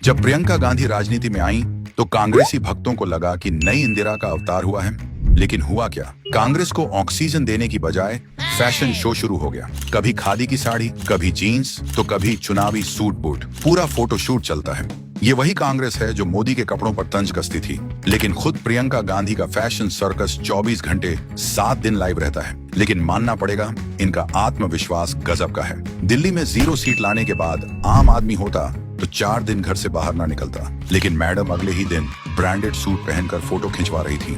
जब प्रियंका गांधी राजनीति में आई तो कांग्रेसी भक्तों को लगा कि नई इंदिरा का अवतार हुआ है, लेकिन हुआ क्या? कांग्रेस को ऑक्सीजन देने की बजाय फैशन शो शुरू हो गया। कभी खादी की साड़ी, कभी जीन्स, तो कभी चुनावी सूट बूट, पूरा फोटोशूट चलता है। ये वही कांग्रेस है जो मोदी के कपड़ों पर तंज कसती थी, लेकिन खुद प्रियंका गांधी का फैशन सर्कस 24 घंटे 7 दिन लाइव रहता है। लेकिन मानना पड़ेगा, इनका आत्मविश्वास गजब का है। दिल्ली में 0 सीट लाने के बाद आम आदमी होता तो 4 दिन घर से बाहर ना निकलता, लेकिन मैडम अगले ही दिन ब्रांडेड सूट पहनकर फोटो खिंचवा रही थी।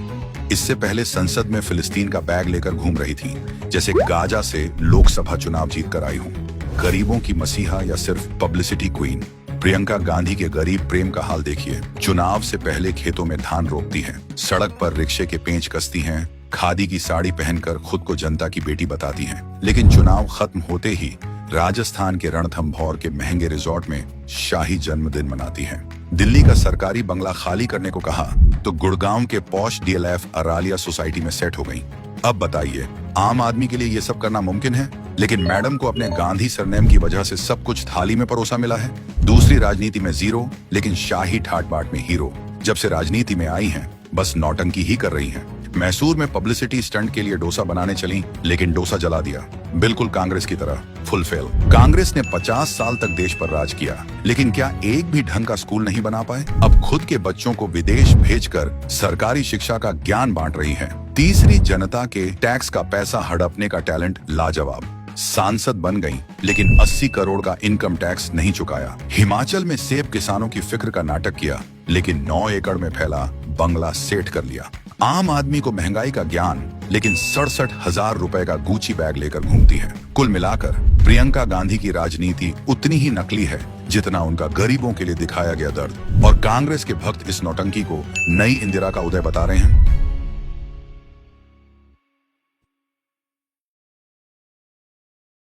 इससे पहले संसद में फिलिस्तीन का बैग लेकर घूम रही थी, जैसे गाजा से लोकसभा चुनाव जीत कर आई हूँ। गरीबों की मसीहा या सिर्फ पब्लिसिटी क्वीन? प्रियंका गांधी के गरीब प्रेम का हाल देखिए। चुनाव से पहले खेतों में धान रोपती हैं, सड़क पर रिक्शे के पेंच कसती हैं, खादी की साड़ी पहनकर खुद को जनता की बेटी बताती हैं। लेकिन चुनाव खत्म होते ही राजस्थान के रणथंभौर के महंगे रिजॉर्ट में शाही जन्मदिन मनाती हैं। दिल्ली का सरकारी बंगला खाली करने को कहा तो गुड़गांव के पॉश डीएलएफ अरालिया सोसाइटी में सेट हो गई। अब बताइए, आम आदमी के लिए ये सब करना मुमकिन है? लेकिन मैडम को अपने गांधी सरनेम की वजह से सब कुछ थाली में परोसा मिला है। दूसरी राजनीति में 0, लेकिन शाही ठाट बाट में हीरो। जब से राजनीति में आई हैं, बस नौटंकी ही कर रही हैं। मैसूर में पब्लिसिटी स्टंट के लिए डोसा बनाने चली, लेकिन डोसा जला दिया, बिल्कुल कांग्रेस की तरह फुल फेल। कांग्रेस ने 50 साल तक देश पर राज किया, लेकिन क्या एक भी ढंग का स्कूल नहीं बना पाए? अब खुद के बच्चों को विदेश भेजकर सरकारी शिक्षा का ज्ञान बांट रही है। तीसरी, जनता के टैक्स का पैसा हड़पने का टैलेंट लाजवाब। सांसद बन गई, लेकिन 80 करोड़ का इनकम टैक्स नहीं चुकाया। हिमाचल में सेब किसानों की फिक्र का नाटक किया, लेकिन 9 एकड़ में फैला बंगला सेठ कर लिया। आम आदमी को महंगाई का ज्ञान, लेकिन 67,000 रुपए का गुची बैग लेकर घूमती है। कुल मिलाकर प्रियंका गांधी की राजनीति उतनी ही नकली है जितना उनका गरीबों के लिए दिखाया गया दर्द। और कांग्रेस के भक्त इस नौटंकी को नई इंदिरा का उदय बता रहे हैं।